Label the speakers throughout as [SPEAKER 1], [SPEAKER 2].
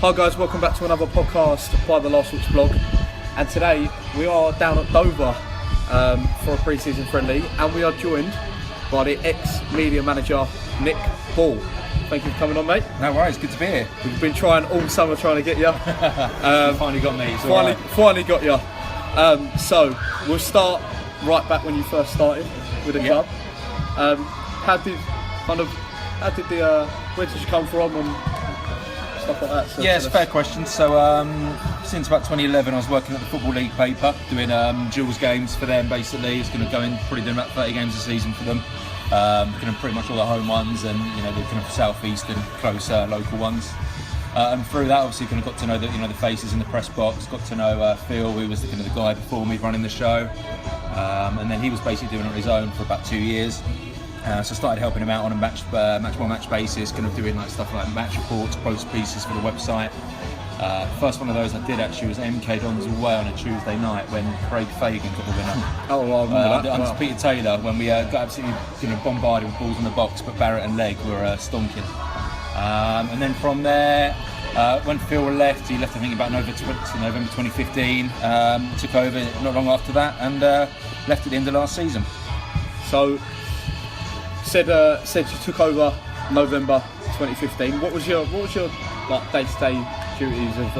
[SPEAKER 1] Hi guys, welcome back to another podcast by the Last Watch blog. And today we are down at Dover for a pre-season friendly, and we are joined by the ex-media manager Nick Ball. Thank you for coming on, mate.
[SPEAKER 2] No worries, good to be here.
[SPEAKER 1] We've been trying all summer trying to get you.
[SPEAKER 2] You finally got me.
[SPEAKER 1] Finally got you. So we'll start right back when you first started with the club. Where did you come from and stuff like that? So,
[SPEAKER 2] it's a fair question. So since about 2011 I was working at the Football League paper doing Gills games for them basically. It's going to go in, probably doing about 30 games a season for them. Pretty much all the home ones and the kind of southeastern closer local ones. And through that, obviously, kind of got to know the faces in the press box. Got to know Phil, who was the guy before me running the show, and then he was basically doing it on his own for about 2 years. So I started helping him out on a match basis, kind of doing stuff like match reports, post pieces for the website. First one of those I did actually was MK Dons away on a Tuesday night when Craig Fagan got the winner.
[SPEAKER 1] Oh, well, I remember that.
[SPEAKER 2] Under Peter Taylor, when we got absolutely bombarded with balls in the box, but Barrett and Legg were stonking. And then from there, when Phil left, he left I think about November 2015, took over not long after that, and left at the end of last season.
[SPEAKER 1] So, said you took over November 2015. What was your day-to-day duties of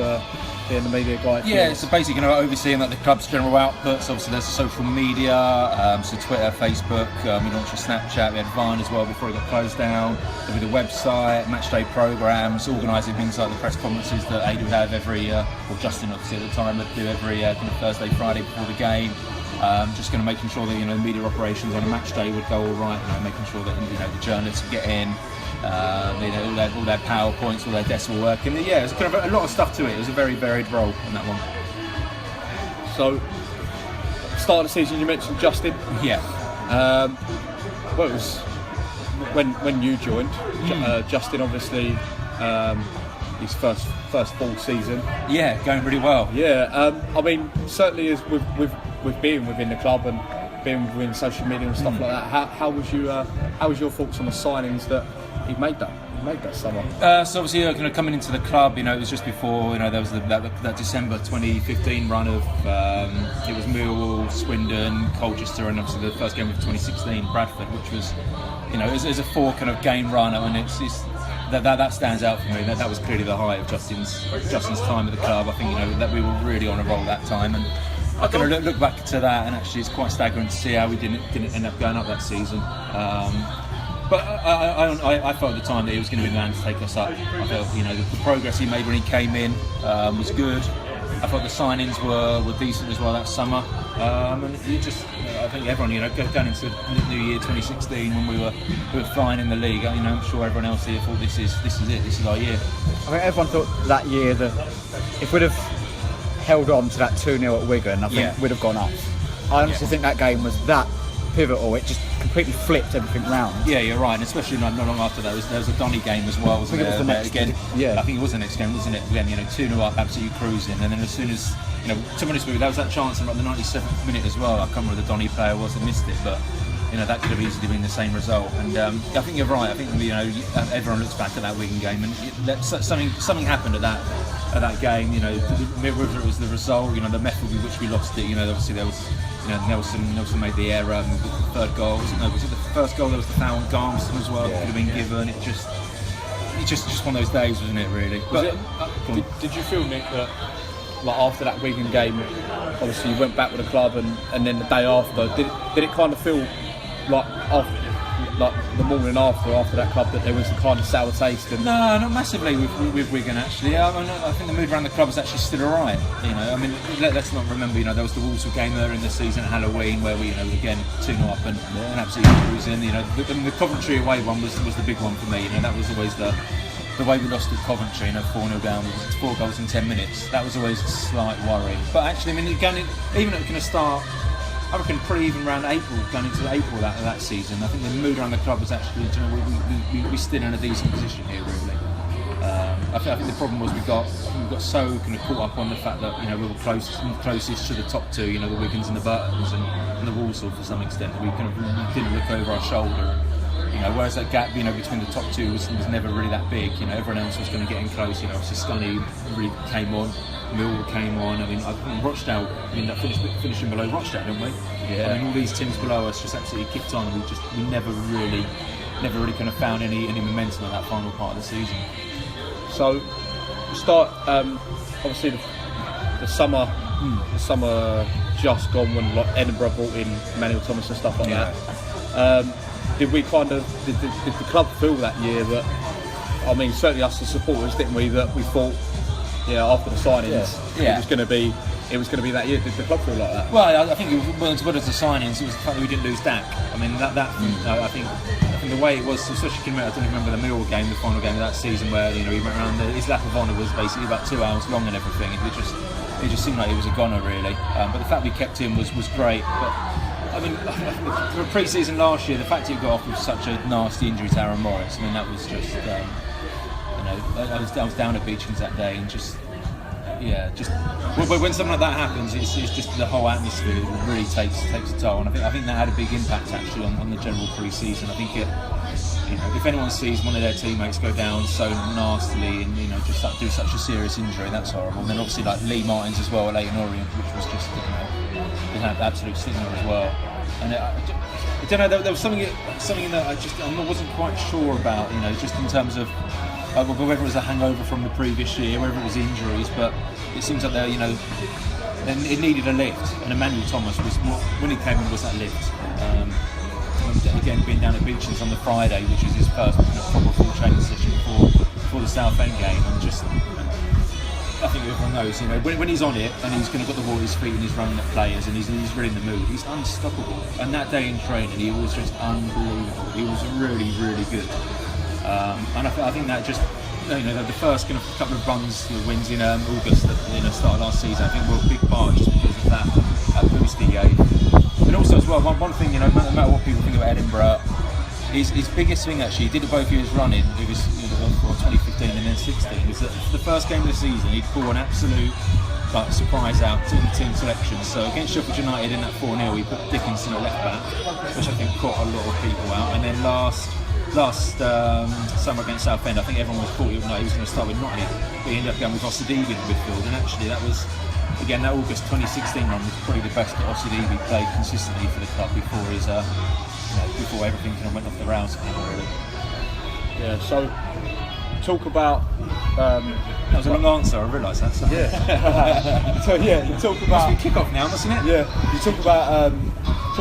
[SPEAKER 1] being the media guy?
[SPEAKER 2] Yeah, so basically overseeing the club's general outputs. Obviously there's the social media, so Twitter, Facebook, we launched a Snapchat, we had Vine as well before it got closed down. There'd be the website, match day programmes, organising things like the press conferences that Ada would have every, or Justin obviously at the time would do every Thursday, Friday before the game. Just making sure that the media operations on a match day would go all right. Making sure that the journalists would get in, all their PowerPoints, all their decimal work, and it was kind of a lot of stuff to it. It was a very varied role in that one.
[SPEAKER 1] So, start of the season, you mentioned Justin.
[SPEAKER 2] Yeah.
[SPEAKER 1] Well, it was when you joined. Justin, obviously, his first full season.
[SPEAKER 2] Yeah, going really well.
[SPEAKER 1] Yeah. I mean, certainly as with being within the club and being within social media and stuff like that, how was your thoughts on the signings that he made that summer?
[SPEAKER 2] So obviously, coming into the club, it was just before, there was that December 2015 run of it was Millwall, Swindon, Colchester, and obviously the first game of 2016, Bradford, which was, as a 4 game run, and it's that stands out for me. That was clearly the height of Justin's time at the club. I think that we were really on a roll that time, and I kind of look back to that, and actually it's quite staggering to see how we didn't end up going up that season. But I felt at the time that he was going to be the man to take us up. I felt the progress he made when he came in was good. I thought the signings were decent as well that summer, and I think everyone going into the new year 2016 when we were flying in the league. I'm sure everyone else here thought this is it. This is our year.
[SPEAKER 3] I think everyone thought that year that if we'd have held on to that 2-0 at Wigan, I think we'd have gone up. I honestly think that game was that pivotal. It just completely flipped everything round.
[SPEAKER 2] Yeah, you're right, and especially not long after that, there was a Donny game as well, wasn't there? I think it was the next game, wasn't it? Again, 2-0 up, absolutely cruising, and then as soon as, to be honest with you, there was that chance in the 97th minute as well. I can't remember who the Donny player was that missed it, but that could have easily been the same result. And I think you're right. I think everyone looks back at that Wigan game, and something happened at that game. Whether it was the result, the method with which we lost it. Obviously there was. Nelson made the error with the third goal. Was it the first goal? There was the foul on Garmston as well. That could have been given. It's just one of those days, wasn't it? Really.
[SPEAKER 1] Did you feel, Nick, that after that Wigan game, obviously you went back with the club, and then the day after, did it kind of feel like the morning after that club that there was a kind of sour taste? And
[SPEAKER 2] no, not massively with Wigan actually. I think the mood around the club was actually still alright. Let's not remember. There was the Walsall game earlier in the season at Halloween where we again 2-0 up and absolutely cruising. The Coventry away one was the big one for me. That was always the way we lost at Coventry. 4-0 down with 4 goals in 10 minutes. That was always a slight worry. But actually, even at the start. I reckon probably even around April, going into April that season, I think the mood around the club was actually, we're still in a decent position here, really. I think the problem was we got so kind of caught up on the fact that we were closest to the top two, the Wiggins and the Burtons and the Walsall to some extent. We kind of didn't look over our shoulder. Whereas that gap, between the top two was never really that big. Everyone else was going to get in close. Obviously Scully really came on, Millwall came on. I think Rochdale, finishing below Rochdale, didn't we?
[SPEAKER 3] Yeah.
[SPEAKER 2] All these teams below us just absolutely kicked on, and we never really kind of found any momentum in that final part of the season.
[SPEAKER 1] So, we start obviously the summer just gone when Edinburgh brought in Manuel Thomas and stuff like that. Did we did the club feel that year that, certainly us as supporters, didn't we, that we thought, after the signings, it was going to be that year? Did the club feel like that?
[SPEAKER 2] Well, I think as well as the signings, it was the fact that we didn't lose Dak. I think the way it was, especially I don't remember the Millwall game, the final game of that season, where he went around. His lap of honour was basically about 2 hours long and everything. It just seemed like he was a goner, really. But the fact we kept him was great. But for pre-season last year, the fact he got off with such a nasty injury to Aaron Morris, that was just, I was down at Beachlands that day, and when something like that happens, it's just the whole atmosphere really takes a toll, and I think that had a big impact actually on the general pre-season. I think if anyone sees one of their teammates go down so nastily and just do such a serious injury, that's horrible. And then obviously like Lee Martins as well at Leyton Orient, which was just an absolute stigma as well. And I don't know, there was something that I wasn't quite sure about, just in terms of whether it was a hangover from the previous year, whether it was injuries, but it seems like it needed a lift, and Emmanuel Thomas when he came in was that lift. Again, being down at Beachlands on the Friday, which was his first proper full training session for the Southend game, and I think everyone knows, when he's on it and he's going to got the ball at his feet and he's running at players and he's really in the mood, he's unstoppable. And that day in training, he was just unbelievable. He was really, really good. And I think that just, the first kind of couple of runs, wins in August that started last season, I think were a big part just because of that boost he gave. But also as well, one thing, no matter what people think about Edinburgh, his biggest thing actually, he did it both years running, it was 2015 and then 16, was that for the first game of the season he'd pull an absolute surprise out in team selection. So against Sheffield United in that 4-0, he put Dickinson at left back, which I think caught a lot of people out. And then last summer against Southend, I think everyone was thought he was going to start with Nottingham, but he ended up going with Osidibe in the midfield, and actually that was, again, that August 2016 run was probably the best that Osidibe played consistently for the club before before everything kind of went off the rails for him, really.
[SPEAKER 1] Yeah, so talk about
[SPEAKER 2] that was a long answer, I realise that. So.
[SPEAKER 1] Yeah. So you talk about
[SPEAKER 2] must be kick-off now, mustn't it?
[SPEAKER 1] Yeah. You talk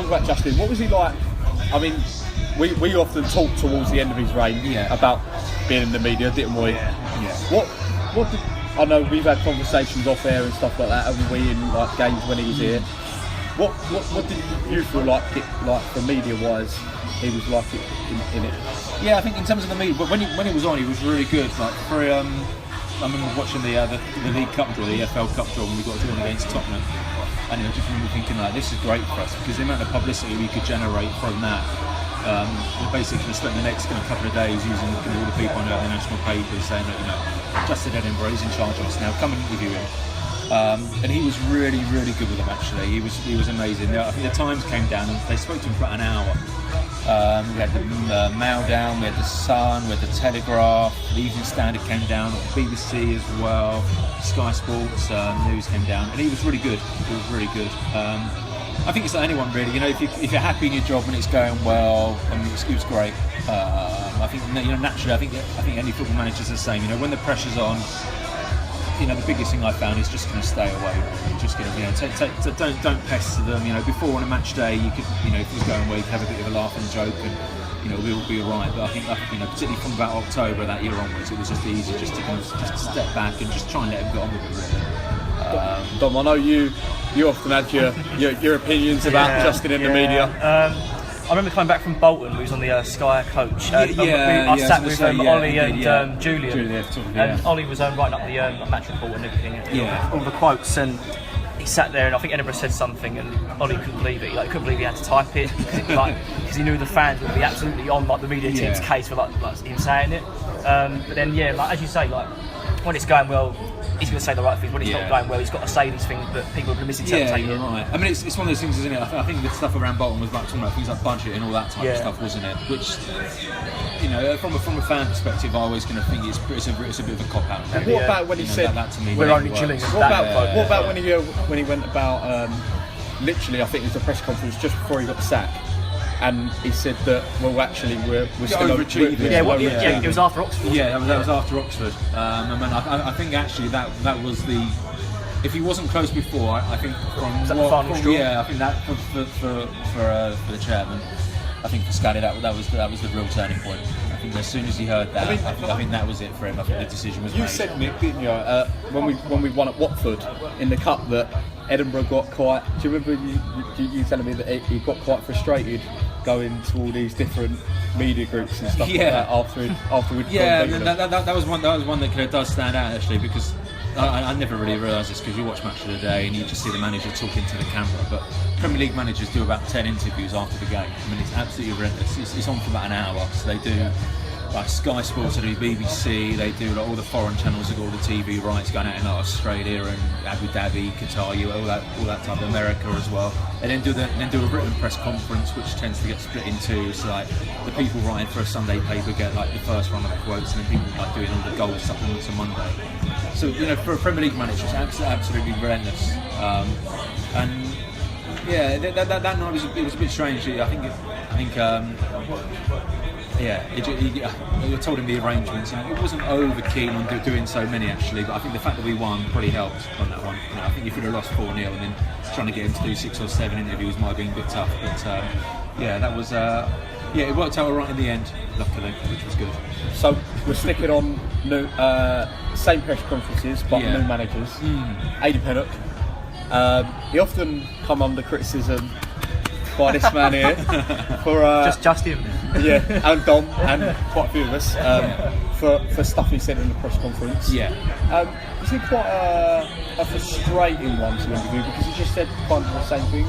[SPEAKER 1] about Justin. What was he like? We often talk towards the end of his reign about being in the media, didn't we?
[SPEAKER 2] Yeah.
[SPEAKER 1] What did, I know we've had conversations off air and stuff like that, haven't we, in like games when he was here. What did you feel like for media wise he was like in it?
[SPEAKER 2] Yeah, I think in terms of the media, but when he was on, he was really good. Like for I remember watching the League Cup draw, the EFL Cup draw, when we got drawn against Tottenham, and I just remember thinking like, this is great for us because the amount of publicity we could generate from that. We basically spent the next couple of days using all the people on the national papers saying that Justin Edinburgh is in charge of us now, come and interview him. And he was really, really good with them actually. He was amazing. I think the Times came down and they spoke to him for about an hour. We had the Mail down, we had the Sun, we had the Telegraph, the Evening Standard came down, BBC as well, Sky Sports News came down, and he was really good. He was really good. I think it's like anyone really. If you're happy in your job and it's going well, it was great. I think naturally, I think any football manager's the same. When the pressure's on, the biggest thing I found is just going to stay away. Just going to, don't pester them. Before on a match day, you could, if it was going well, you could have a bit of a laugh and joke, and we'll be all right. But I think, particularly from about October that year onwards, it was just easy just to step back and just try and let him get on with it. Really.
[SPEAKER 1] Dom, I know you often had your opinions about Justin in the media.
[SPEAKER 4] I remember coming back from Bolton. We was on the Sky coach. I sat with Ollie and Julian. And Ollie was writing up the match report and everything, all the quotes, and he sat there, and I think Edinburgh said something, and Ollie couldn't believe it. He couldn't believe he had to type it because he knew the fans would be absolutely on the media team's case for him saying it. But then as you say, when it's going well, he's going to say the right things. When it's not going well, he's got to say these things that people have misinterpreted.
[SPEAKER 2] Yeah, you're right. I mean, it's one of those things, isn't it? I think the stuff around Bolton was like talking about things like budget and all that type of stuff, wasn't it? Which, you know, from a fan perspective, I always going to think it's a bit of a cop out.
[SPEAKER 1] What about when he said
[SPEAKER 2] that to me?
[SPEAKER 4] We're only Gillingham.
[SPEAKER 1] What about when he went about literally? I think it was a press conference just before he got the sack. And he said that, well, actually, we're still
[SPEAKER 2] overachieving.
[SPEAKER 4] It was after Oxford.
[SPEAKER 2] Yeah, that was after Oxford. I think actually that was the. If he wasn't close before, I think from
[SPEAKER 4] the final straw?
[SPEAKER 2] Yeah, I think that for the chairman, I think for Scally that was the real turning point. I think as soon as he heard that, I think that was it for him. I think the decision was made.
[SPEAKER 1] You said, Nick, didn't you, when we won at Watford in the cup, that Edinburgh got quite. Do you remember you telling me that he got quite frustrated going to all these different media groups and stuff like that after we'd
[SPEAKER 2] that was one that kind of does stand out actually, because I never really realised this, because you watch Match of the Day and you just see the manager talking to the camera, but Premier League managers do about 10 interviews after the game. I mean, it's absolutely horrendous. It's on for about an hour, so they do like Sky Sports, they do BBC, they do like all the foreign channels, they got all the TV rights going out in like Australia and Abu Dhabi, Qatar, all that type of America as well. And then do a written press conference, which tends to get split in two. So like the people writing for a Sunday paper get like the first run of quotes, and then people like doing all the goal supplements on Monday. So you know, for a Premier League manager, it's absolutely relentless. And yeah, that night was a bit strange. I think. You told him the arrangements. You know, it wasn't over keen on doing so many actually, but I think the fact that we won probably helped on that one. You know, I think if we'd have lost 4-0 and then trying to get him to do 6 or 7 interviews might have been a bit tough. But that was it worked out all right in the end, luckily, which was good.
[SPEAKER 1] So we're sticking on new, same press conferences, but new managers. Aidy Pennock. He often come under criticism by this man here for
[SPEAKER 4] just him.
[SPEAKER 1] Yeah, and Dom and quite a few of us for stuff he said in the press conference.
[SPEAKER 2] Yeah.
[SPEAKER 1] Is it quite a frustrating one to interview because he just said kind of the same things?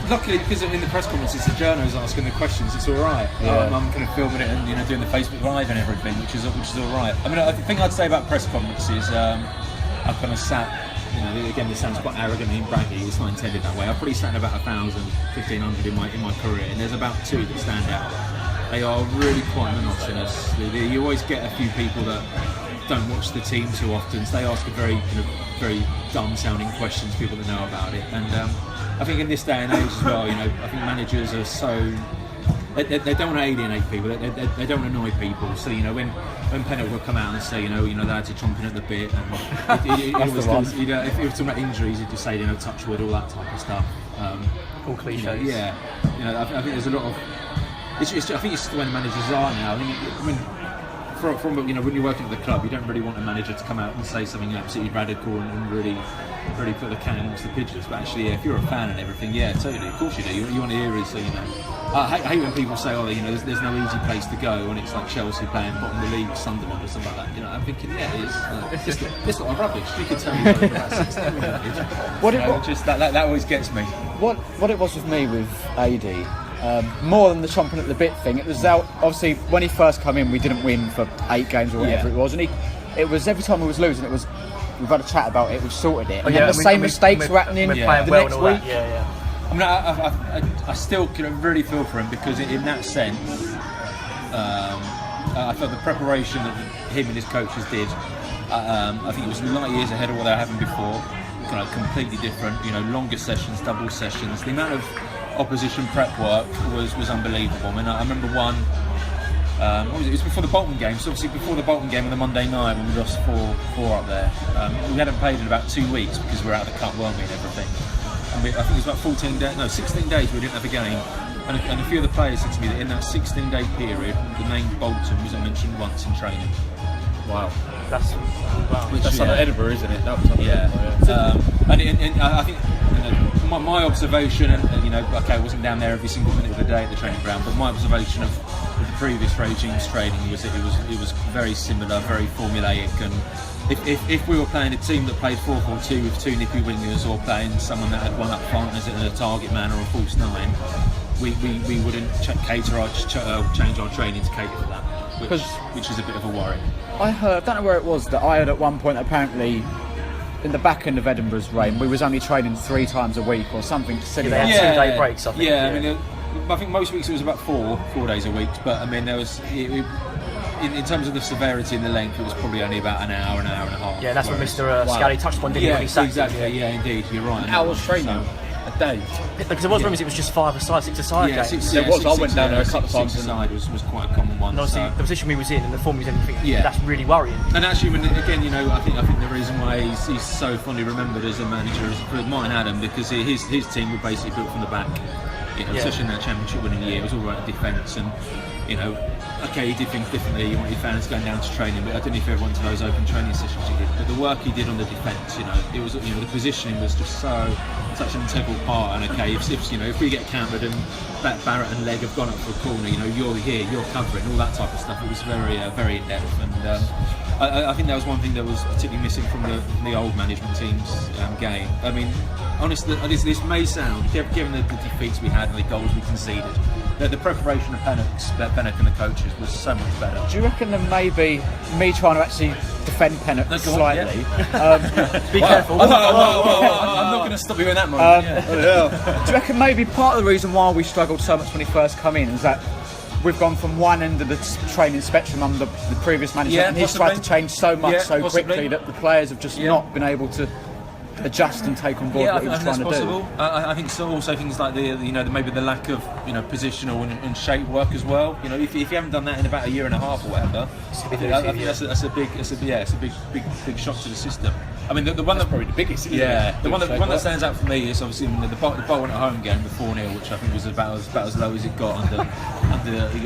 [SPEAKER 2] Luckily, because in the press conference it's the journalists asking the questions, it's all right. I'm kind of filming it and doing the Facebook Live and everything, which is all right. I mean, the thing I'd say about press conferences, I've kind of sat. You know, again, this sounds quite arrogant and braggy. It's not intended that way. I've probably sat in about 1,000, 1,500 in my career, and there's about 2 that stand out. They are really quite monotonous. You always get a few people that don't watch the team too often, so they ask a very dumb-sounding questions. People that know about it, and I think in this day and age as well, you know, I think managers are so. They don't want to alienate people. They don't want to annoy people. So you know, when Pennock will come out and say, you know, the lads are chomping at the bit, and if he was talking about injuries, he'd just say, you know, touch wood, all that type of stuff.
[SPEAKER 4] All cliches.
[SPEAKER 2] You know, I think there's a lot of. I think it's the way the managers are now. I mean, from you know, when you're working at the club, you don't really want a manager to come out and say something absolutely radical and really put the can amongst the pigeons. But actually, if you're a fan and everything, totally, of course you do. You want to hear his, you know. I hate when people say, oh, you know, there's no easy place to go when it's like Chelsea playing bottom of the league, Sunderland or something like that. You know, I'm thinking, it is. It's not rubbish. You could tell me about 16 minutes. That always gets me.
[SPEAKER 3] What it was with me with AD, more than the chomping at the bit thing, it was out, obviously when he first came in we didn't win for 8 games or whatever it was, and it was every time we was losing, it was, we've had a chat about it, we've sorted it, and then the same mistakes were happening the next week.
[SPEAKER 2] I mean, I still really feel for him, because in that sense, I thought the preparation that him and his coaches did, I think it was light years ahead of what they were having before. Kind of completely different, you know, longer sessions, double sessions. The amount of opposition prep work was unbelievable. I mean, I remember one. It was before the Bolton game. So obviously before the Bolton game on the Monday night when we lost 4 up there, we hadn't played in about 2 weeks because we were out of the cup, weren't we, and everything. And I think it was about 16 days we didn't have a game. And a few of the players said to me that in that 16-day period, the name Bolton wasn't mentioned once in training.
[SPEAKER 1] Wow.
[SPEAKER 4] That's
[SPEAKER 1] under Edinburgh, isn't it? That was under Edinburgh,
[SPEAKER 2] and I think my observation, and you know, okay, I wasn't down there every single minute of the day at the training ground, but my observation of the previous regime's training was that it was very similar, very formulaic, and if we were playing a team that played 4-4-2 with 2 nippy wingers, or playing someone that had one up front as a target man or a false 9, we wouldn't change our training to cater for that. which is a bit of a worry.
[SPEAKER 3] I don't know where it was, that I heard at one point apparently in the back end of Edinburgh's reign we was only training 3 times a week or something silly.
[SPEAKER 4] They had 2-day breaks, I think.
[SPEAKER 2] I mean, I think most weeks it was about 4 days a week, but I mean there was in terms of the severity and the length, it was probably only about an hour and a half.
[SPEAKER 4] Yeah, that's what Mr. Scally touched upon, didn't he? When he sacked him?
[SPEAKER 2] Exactly. Yeah, indeed, you're right.
[SPEAKER 1] Hours training a day.
[SPEAKER 4] Because there was rumours it was just 5-a-side, 6-a-side games.
[SPEAKER 1] It was. I went down there a couple of times.
[SPEAKER 2] 6-a-side was quite a common one.
[SPEAKER 4] And obviously, the position we was in and the form he was in, I think that's really worrying.
[SPEAKER 2] And actually, when again, I think the reason why he's so fondly remembered as a manager is for mine, Adam, because his team were basically built from the back. Especially in that championship winning year, it was all about defence and. Okay, he did things differently. You want your fans going down to training, but I don't know if everyone to those open training sessions he did. But the work he did on the defence, it was, the positioning was just such an integral part. And okay, if we get countered and Barrett and Legg have gone up for a corner, you're here, you're covering, all that type of stuff. It was very, very in depth, and I think that was one thing that was particularly missing from the old management team's game. I mean, honestly, this may sound, given the defeats we had and the goals we conceded, that the preparation of Pennock and the coaches was so much better.
[SPEAKER 3] Do you reckon that maybe me trying to actually defend Pennock slightly?
[SPEAKER 4] Be careful.
[SPEAKER 1] I'm not going to stop you in that moment.
[SPEAKER 3] Do you reckon maybe part of the reason why we struggled so much when he first come in is that we've gone from one end of the training spectrum under the previous manager, and he's tried to change so much quickly that the players have just not been able to adjust and take on board what he was trying to do.
[SPEAKER 2] I think so. Also, things like maybe the lack of positional and shape work as well. If you haven't done that in about a year and a half or whatever, I think that's a big shock to the system. I mean, the one that's
[SPEAKER 1] probably the biggest.
[SPEAKER 2] The one that stands out for me is obviously the Bolton at home game, the 4-0, which I think was about as low as it got under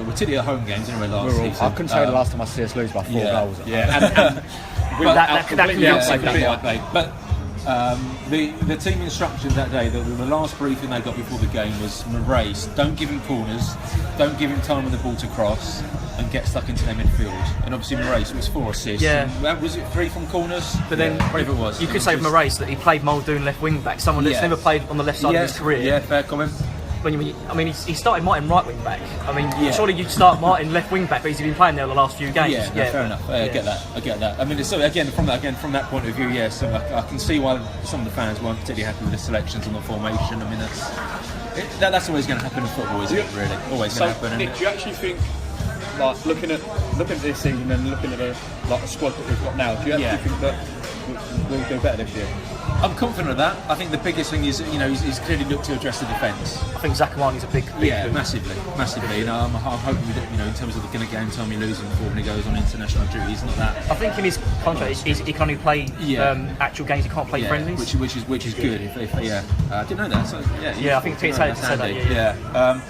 [SPEAKER 2] particularly at home games anyway last season.
[SPEAKER 3] I couldn't tell you the last time I see us lose by 4 goals.
[SPEAKER 4] That could be
[SPEAKER 2] but. The team instructions that day, the last briefing they got before the game was Maurice, don't give him corners, don't give him time with the ball to cross and get stuck into their midfield. And obviously Maurice was 4 assists.
[SPEAKER 4] Yeah.
[SPEAKER 2] Was it 3 from corners?
[SPEAKER 4] But then
[SPEAKER 2] whatever it was.
[SPEAKER 4] You could say of Maurice that he played Muldoon left wing back, someone that's never played on the left side of his career.
[SPEAKER 2] Yeah, fair comment.
[SPEAKER 4] He started Martin right wing back. Surely you'd start Martin left wing back, but he's been playing there the last few games.
[SPEAKER 2] Fair enough. I get that. I mean, so again from that point of view, so I can see why some of the fans weren't particularly happy with the selections and the formation. I mean, that's always going to happen in football, isn't it? Really, always going to happen.
[SPEAKER 1] Nick, do you actually think, like looking at this season and looking at the squad that we've got now, do you actually think that we'll do better this year?
[SPEAKER 2] I'm confident of that. I think the biggest thing is, he's clearly looked to address the defence.
[SPEAKER 4] I think Zakuani's a big
[SPEAKER 2] massively. I'm hoping in terms of the game time he loses before when he goes on international duty, he's not that.
[SPEAKER 4] I think in his contract, he can only play actual games. He can't play friendlies,
[SPEAKER 2] which is good. I didn't know that. So,
[SPEAKER 4] I think Peter Taylor said that.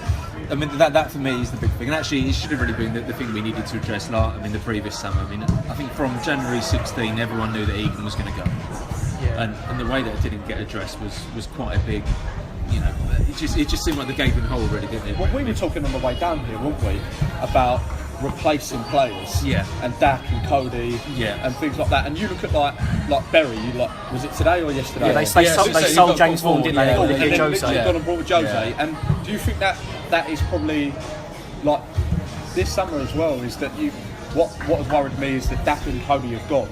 [SPEAKER 2] I mean, that for me is the big thing, and actually it should have really been the thing we needed to address. The previous summer. I think from January 16, everyone knew that Egan was going to go. And the way that it didn't get addressed was quite a big, it just seemed like the gaping hole, really, didn't it?
[SPEAKER 1] Well, we were talking on the way down here, weren't we, about replacing players, and Dak and Cody, and things like that. And you look at like Berry, was it today or yesterday?
[SPEAKER 4] Yeah, they sold James Vaughan, didn't they?
[SPEAKER 1] And then literally gone and brought Jose. And do you think that is probably like this summer as well? Is that what has worried me is that Dak and Cody have gone,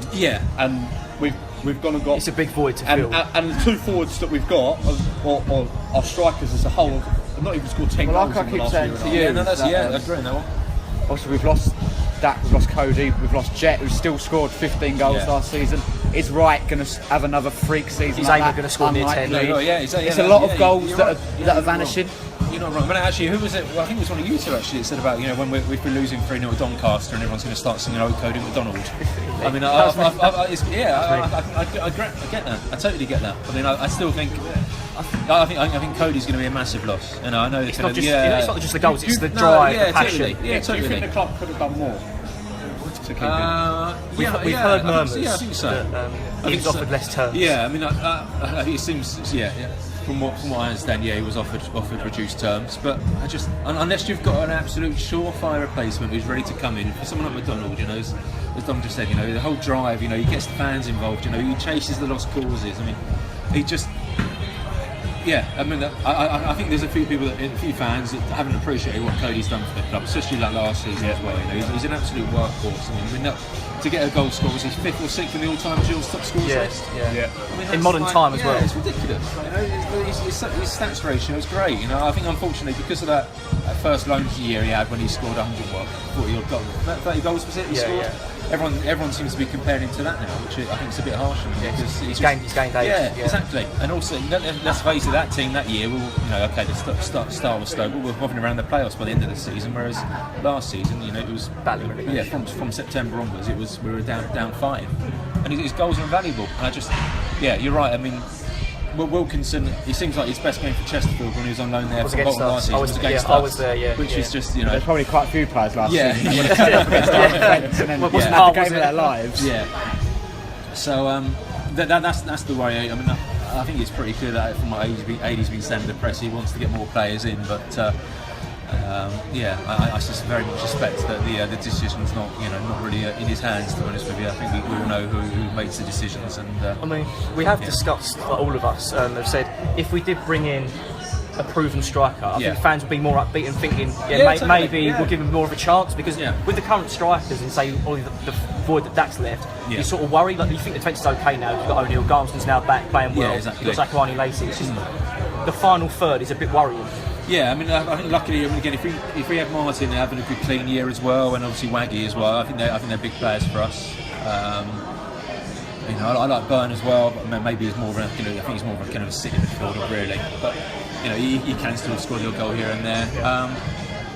[SPEAKER 1] and we've gone and got.
[SPEAKER 4] It's a big void to fill.
[SPEAKER 1] And the 2 forwards that we've got, or our strikers as a whole, have not even scored 10 goals.
[SPEAKER 3] Like I keep saying to you,
[SPEAKER 2] I agree on that one.
[SPEAKER 3] Also, we've lost Dak, we've lost Cody, we've lost Jet, who still scored 15 goals last season. Is Wright going to have another freak season?
[SPEAKER 4] He's going to score near 10.
[SPEAKER 3] It's a lot of goals that are vanishing.
[SPEAKER 2] You're not wrong. But actually, who was it? Well, I think it was one of you two actually that said about when we've been losing 3-0 at Doncaster and everyone's going to start singing "Oh Cody McDonald." I mean, I get that. I totally get that. I mean, I still think. I think Cody's going to be a massive loss. I know it's not
[SPEAKER 4] just the goals; it's the drive, the passion.
[SPEAKER 1] Totally. Yeah, totally. Do you think the club could have done more to keep him?
[SPEAKER 4] We've heard murmurs.
[SPEAKER 2] I think so.
[SPEAKER 4] That he was offered less terms.
[SPEAKER 2] Yeah, I mean, it seems. From what I understand, he was offered reduced terms. But unless you've got an absolute surefire replacement who's ready to come in, for someone like McDonald, as Dom just said, the whole drive, he gets the fans involved, he chases the lost causes. I mean, Yeah, I mean, I think there's a few fans that haven't appreciated what Cody's done for the club, especially like last season as well. You know, he's an absolute workhorse. I mean, to get a goal score, was he 5th or 6th in the all-time Gills top scorers list?
[SPEAKER 4] Yeah.
[SPEAKER 2] I mean,
[SPEAKER 4] in modern time as well.
[SPEAKER 2] Yeah, it's ridiculous. You know, his stats ratio is great. You know, I think unfortunately because of that first loan year he had when he scored 140 odd goals, 30 goals was it? He scored.
[SPEAKER 4] Yeah.
[SPEAKER 2] Everyone seems to be comparing him to that now, which I think is a bit harsh. Because
[SPEAKER 4] he's gained age.
[SPEAKER 2] Yeah, exactly. And also, let's face it, that team that year, the start was slow, but we were hovering around the playoffs by the end of the season. Whereas last season, you know, it was
[SPEAKER 4] battling.
[SPEAKER 2] Yeah, from September onwards, we were down fighting, and his goals are invaluable. And you're right. I mean, Wilkinson, he seems like his best game for Chesterfield when he was on loan there for Bolton last season.
[SPEAKER 4] I was there,
[SPEAKER 2] which is just, you know,
[SPEAKER 3] there's probably quite a few players last season.
[SPEAKER 2] Yeah.
[SPEAKER 3] And then had the game of their lives.
[SPEAKER 2] Yeah. So that's the worry. I mean, I think it's pretty clear that from what AD's been saying to the press, he wants to get more players in, but I just very much suspect that the decision's not really in his hands. To be honest with you, I think we all know who makes the decisions. And
[SPEAKER 4] I mean, we have discussed, all of us have said, if we did bring in a proven striker, I think fans would be more upbeat and thinking, maybe we'll give him more of a chance, because with the current strikers and say all the void that Dak's left, you sort of worry. Like, you think the defence is okay now. You've got O'Neill, Garmston's now back playing well.
[SPEAKER 2] Exactly.
[SPEAKER 4] You've got Zakuani Lacey. It's just the final third is a bit worrying.
[SPEAKER 2] Yeah, I mean, I think luckily, again, if we have Martin having a good clean year as well, and obviously Waggy as well, I think they're big players for us. I like Byrne as well, but maybe he's more of a, I think he's more of a kind of a sitting midfielder really. But he can still score your goal here and there.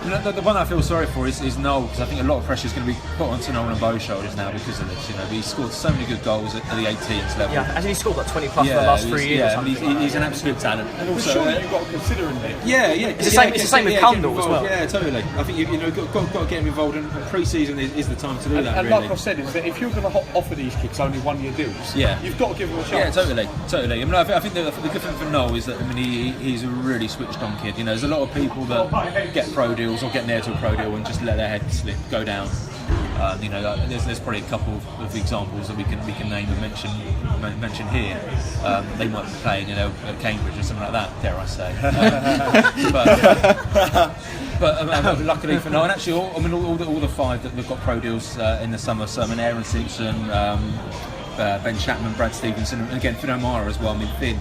[SPEAKER 2] The one I feel sorry for is Noel, because I think a lot of pressure is going to be put onto Noel and Bo's shoulders now because of this. He scored so many good goals at the 18s level.
[SPEAKER 4] Yeah, hasn't he scored like 20 plus for the last 3 years?
[SPEAKER 2] Yeah, he's an absolute talent.
[SPEAKER 1] And also, surely you've got to consider him there.
[SPEAKER 2] Yeah.
[SPEAKER 4] It's the same with Cundall as well.
[SPEAKER 2] Yeah, totally. I think you've got to get him involved, and pre-season is the time to do that.
[SPEAKER 1] And
[SPEAKER 2] really.
[SPEAKER 1] like I said, is that if you're going to offer these kids only 1 year deals, you've got to give them a chance.
[SPEAKER 2] Yeah, totally. I mean, I think the good thing for Noel is that he's a really switched on kid. There's a lot of people that get pro deals or get near to a pro deal and just let their head go down. There's probably a couple of examples that we can name and mention here. They might be playing, at Cambridge or something like that, dare I say. But luckily for Noel, and actually, all the five that have got pro deals in the summer. So, Aaron Simpson, Ben Chapman, Brad Stevenson, and again Finn O'Mara as well. I mean, Finn.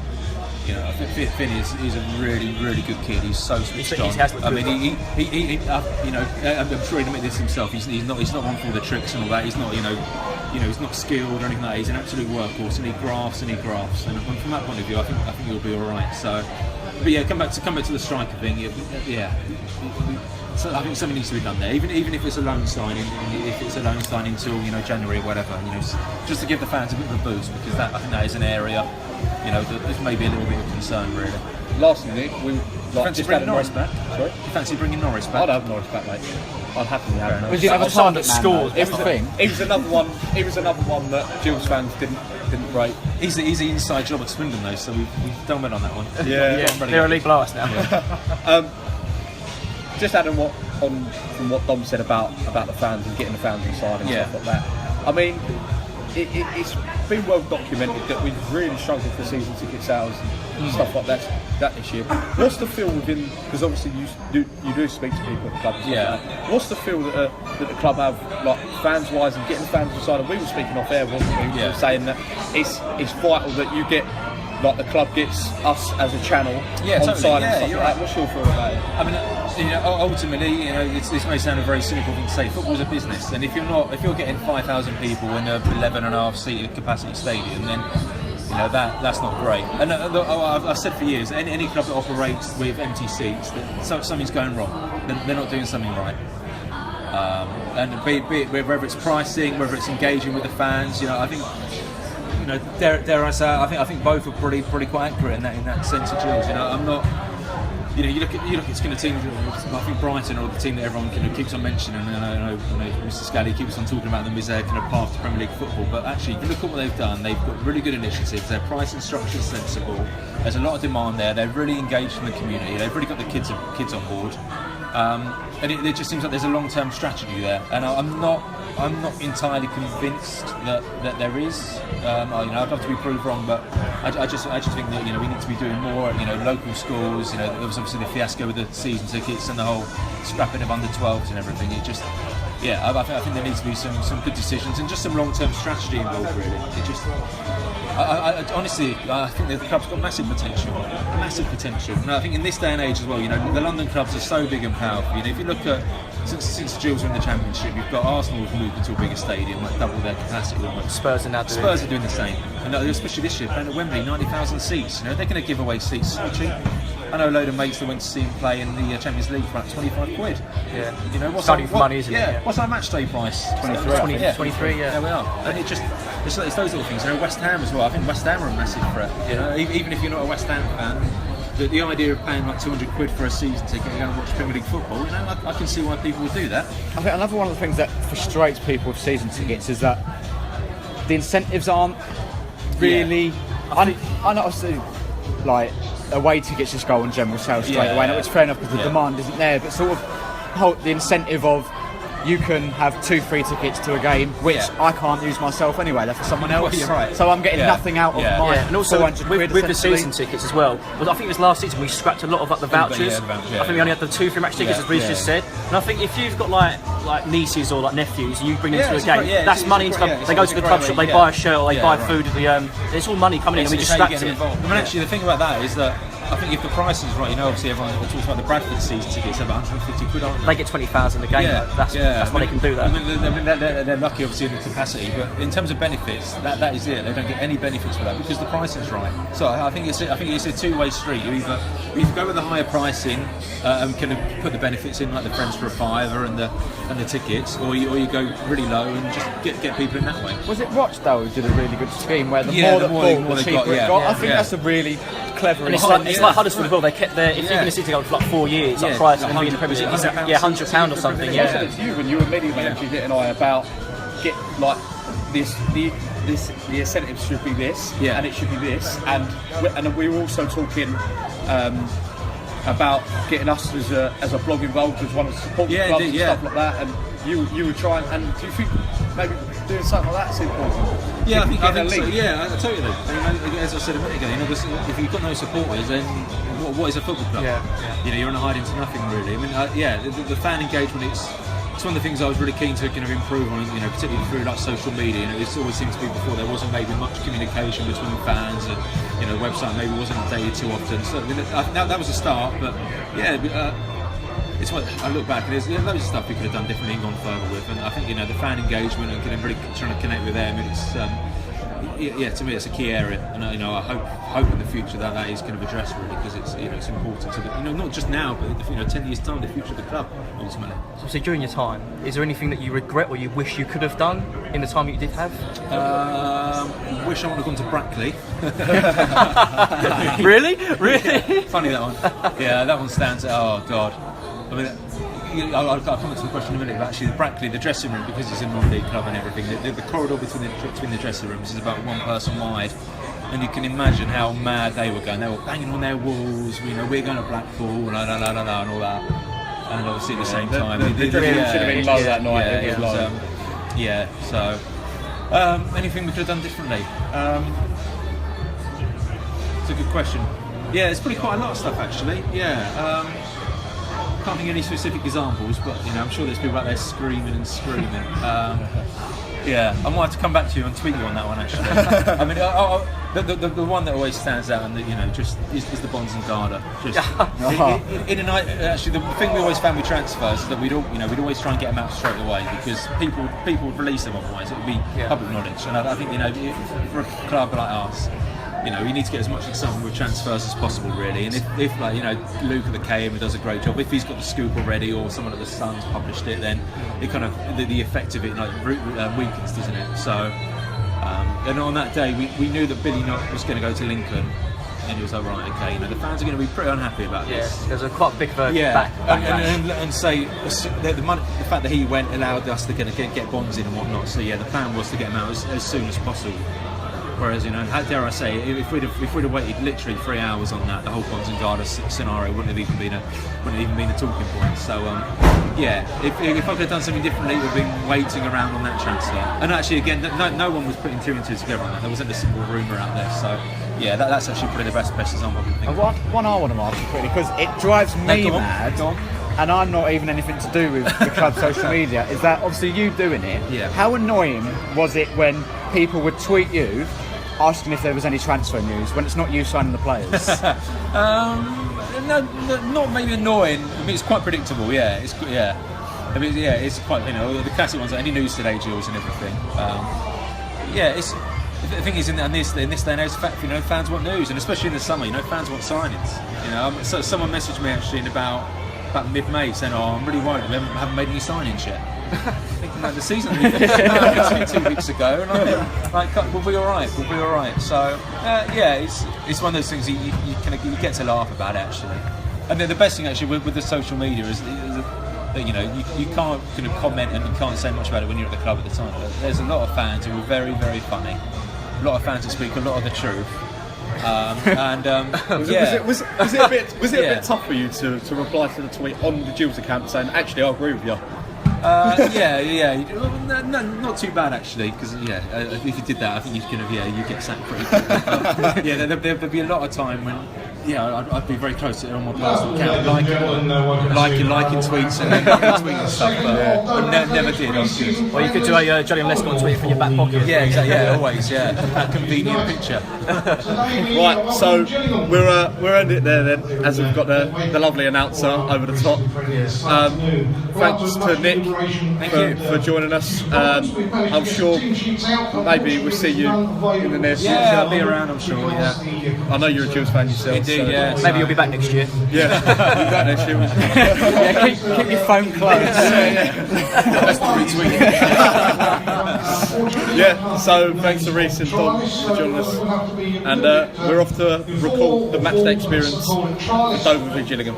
[SPEAKER 2] Finn is a really, really good kid. He's so switched on. I mean, I'm sure he'd admit this himself. He's not one for all the tricks and all that. He's not, he's not skilled or anything like that. He's an absolute workhorse, and he grafts. And from that point of view, I think he'll be all right. So, but yeah, come back to the striker thing. So I think something needs to be done there, even if it's a loan signing, till January, whatever. Just to give the fans a bit of a boost, because I think that is an area. There's maybe a little bit of concern, really.
[SPEAKER 1] Lastly, Nick,
[SPEAKER 2] fancy bringing Norris back? Sorry? You fancy bringing Norris back?
[SPEAKER 1] I'd have Norris back, mate. I'd happily have him.
[SPEAKER 3] Was he ever time that
[SPEAKER 4] scored?
[SPEAKER 3] It was the thing.
[SPEAKER 1] He was another one that Gills fans didn't rate.
[SPEAKER 2] He's the inside job at Swindon though, so we've done well on that one.
[SPEAKER 4] Yeah. They're a league below us now.
[SPEAKER 1] Just adding from what Dom said about the fans and getting the fans inside and stuff like that. I mean, it's been well documented that we've really struggled for season ticket sales and stuff like that this year. What's the feel within? Because obviously you do speak to people at the club. And stuff like that. What's the feel that the club have, like fans wise, and getting fans inside? And we were speaking off air, wasn't we? We were saying that it's vital that you get. Like the club gets us as a channel on side and stuff like that. What's your feel about it?
[SPEAKER 2] I mean, ultimately, this may sound a very cynical thing to say. Football's a business, and if you're getting 5,000 people in a 11.5 seated capacity stadium, then that's not great. And I've said for years, any club that operates with empty seats, something's going wrong. They're not doing something right. And be it whether it's pricing, whether it's engaging with the fans, I think. Dare I say, I think both are probably quite accurate in that sense of Gills. I'm not. You look at kind of teams. I think Brighton are the team that everyone kind of keeps on mentioning, and I know Mr. Scally keeps on talking about them as their kind of path to Premier League football. But actually, if you look at what they've done, they've got really good initiatives. Their pricing structure is sensible. There's a lot of demand there. They're really engaged in the community. They've really got the kids on board, and it just seems like there's a long-term strategy there. And I'm not. I'm not entirely convinced that there is. I'd love to be proved wrong, but I just think that we need to be doing more. Local schools. There was obviously the fiasco with the season tickets and the whole scrapping of under 12s and everything. It just, I think there needs to be some good decisions and just some long-term strategy involved. Really, it just. Honestly, I think the club's got massive potential. And I think in this day and age as well, the London clubs are so big and powerful. If you look at since Gills were in the Championship, you've got Arsenal have moved into a bigger stadium, like double their capacity almost.
[SPEAKER 4] Spurs are doing
[SPEAKER 2] the same, and especially this year playing at Wembley, 90,000 seats. They're going to give away seats so cheap. I know a load of mates that went to see him play in the Champions League for like 25 quid.
[SPEAKER 4] Yeah. What's for money, isn't it?
[SPEAKER 2] Yeah. What's our match day price?
[SPEAKER 3] 23.
[SPEAKER 4] 23. Yeah.
[SPEAKER 2] There we are. And it's those little things. West Ham as well. I think West Ham are a massive threat. Even if you're not a West Ham fan, the idea of paying like 200 quid for a season ticket and going to watch Premier League football, I can see why people would do that.
[SPEAKER 3] I think another one of the things that frustrates people with season tickets is that the incentives aren't really. I know, obviously, like away tickets just go on general sales straight away, which is fair enough because the demand isn't there. But sort of the incentive of you can have 2 free tickets to a game, which I can't use myself anyway. They're for someone else.
[SPEAKER 2] Well, you're right.
[SPEAKER 3] So I'm getting nothing out of mine.
[SPEAKER 4] And also
[SPEAKER 3] 400 quid,
[SPEAKER 4] with the season tickets as well. I think it was last season we scrapped a lot of the vouchers. I think we only had the 2 free match tickets, as Reece just said. And I think if you've got like nieces or like nephews, and you bring them to a game. That's money into the. They go to the club shop, they buy a shirt or they buy food at the. It's all money coming in, and we just scrapped it.
[SPEAKER 2] Actually, the thing about that is that I think if the price is right, obviously everyone talks about the Bradford season tickets, about 150 quid, aren't they?
[SPEAKER 4] They get 20,000 a game. That's why they can do that.
[SPEAKER 2] They're lucky, obviously, in the capacity, but in terms of benefits, that is it. They don't get any benefits for that because the price is right. So I think it's a two-way street. You either go with the higher pricing and can put the benefits in, like the Friends for a fiver and the tickets, or you go really low and just get people in that way.
[SPEAKER 3] Was it Rochdale who did a really good scheme where the more the cheaper it got? I think that's a really clever.
[SPEAKER 4] It's like Huddersfield as well. They kept their if you're going to see to go for like 4 years, like price and be in the Premier League, £100 or something.
[SPEAKER 1] I said it to you when you were meeting Angie and I about the incentives should be this, and it should be this, and we were also talking about getting us as a blog involved as one of the support clubs and stuff like that, and you were trying. And do you think maybe doing something like that's important?
[SPEAKER 2] Yeah, I think so. Yeah, totally. As I said a minute ago, if you've got no supporters, then what is a football club? You're on a hiding to nothing, really. I mean, the fan engagement, it's one of the things I was really keen to kind of improve on, particularly through like social media. It always seemed to be before there wasn't maybe much communication between fans, and the website maybe wasn't updated too often. So that was a start, but it's what I look back and there's loads of stuff we could have done differently and gone further with, and I think the fan engagement and really trying to connect with them, it's to me it's a key area, and I hope in the future that is kind of addressed really, because it's important to not just now but 10 years time, the future of the club ultimately.
[SPEAKER 4] So during your time, is there anything that you regret or you wish you could have done in the time that you did have?
[SPEAKER 2] Wish I would have gone to Brackley.
[SPEAKER 4] Really?
[SPEAKER 2] Funny that one. Yeah, that one stands out. Oh God. I mean, I'll come to the question in a minute, but actually Brackley, the dressing room, because it's a non-league club and everything, the corridor between the dressing rooms is about 1 person wide, and you can imagine how mad they were going. They were banging on their walls, we're going to Blackpool, and all that. And obviously at the same time,
[SPEAKER 1] the dressing room should have been low that night.
[SPEAKER 2] So anything we could have done differently? It's a good question. Yeah, it's probably quite a lot of stuff actually. Can't think of any specific examples, but I'm sure there's people out there screaming and screaming. I might have to come back to you and tweet you on that one actually. I mean, the one that always stands out, and just is the Bonds and Garda. In a night, actually, the thing we always found with transfers is that we'd always try and get them out straight away, because people would release them otherwise. It would be public knowledge, and I think for a club like ours, we need to get as much excitement with transfers as possible, really. And if Luke at the KM does a great job, if he's got the scoop already, or someone at the Sun's published it, then it kind of the effect of it weakens, doesn't it? So, and on that day, we knew that Billy Knott was going to go to Lincoln, and he was like, right, okay, the fans are going to be pretty unhappy about this.
[SPEAKER 4] There's a quite big backlash.
[SPEAKER 2] And say the fact that he went allowed us to get bonds in and whatnot. So the plan was to get him out as soon as possible. Whereas, you know, dare I say, if we'd have waited literally 3 hours on that, the whole Bonds and Garda scenario wouldn't have even been a talking point. So yeah, if I could have done something differently, it would have been waiting around on that transfer. And actually, again, no one was putting 2 and 2 together on that. There wasn't a single rumour out there. So yeah, that's actually probably the best design I can think of.
[SPEAKER 3] One I want to ask you quickly, because it drives me mad. And I'm not even anything to do with the club's social media, is that obviously you doing it, how annoying was it when people would tweet you asking if there was any transfer news when it's not you signing the players?
[SPEAKER 2] No, not maybe annoying. I mean, it's quite predictable, it's I mean, it's quite, you know, the classic ones like any news today, Gills and everything. It's... The thing is, in this day and age, you know, fans want news, and especially in the summer, you know, fans want signings. You know, so someone messaged me actually in about mid-May saying, "Oh, I'm really worried we haven't made any signings yet." Thinking like the season finished 2 weeks ago, and I'm like, we'll be all right. We'll be all right. So it's one of those things you get to laugh about actually. And then the best thing actually with the social media is that, you know, you can't kind of comment and you can't say much about it when you're at the club at the time. But there's a lot of fans who are very, very funny. A lot of fans who speak a lot of the truth.
[SPEAKER 1] Was it a bit tough for you to reply to the tweet on the Gills account saying, actually, I agree with you?
[SPEAKER 2] No, not too bad actually, because if you did that, I think you get sacked pretty quickly. There'd be a lot of time when I'd be very close to it on my personal account, liking tweets and tweeting stuff, but never did. I was good.
[SPEAKER 4] Well, you could do a Johnny and Lescott tweet from your back pocket.
[SPEAKER 2] Yeah, exactly. Yeah, always. Yeah, that convenient picture.
[SPEAKER 1] Right, so we're ending it there then, as we've got the lovely announcer over the top. Thanks to Nick for joining us. I'm sure maybe we'll see you in the near future.
[SPEAKER 2] Yeah, I'll be around, I'm sure. Yeah,
[SPEAKER 1] I know you're a Gills fan yourself.
[SPEAKER 2] Indeed, yeah.
[SPEAKER 4] Maybe you'll be back next year.
[SPEAKER 1] Yeah, you'll be back next year.
[SPEAKER 3] Keep your phone close.
[SPEAKER 2] That's the retweet.
[SPEAKER 1] So thanks to Reece and Dom for joining us, and we're off to record the matchday experience at Dover v Gillingham.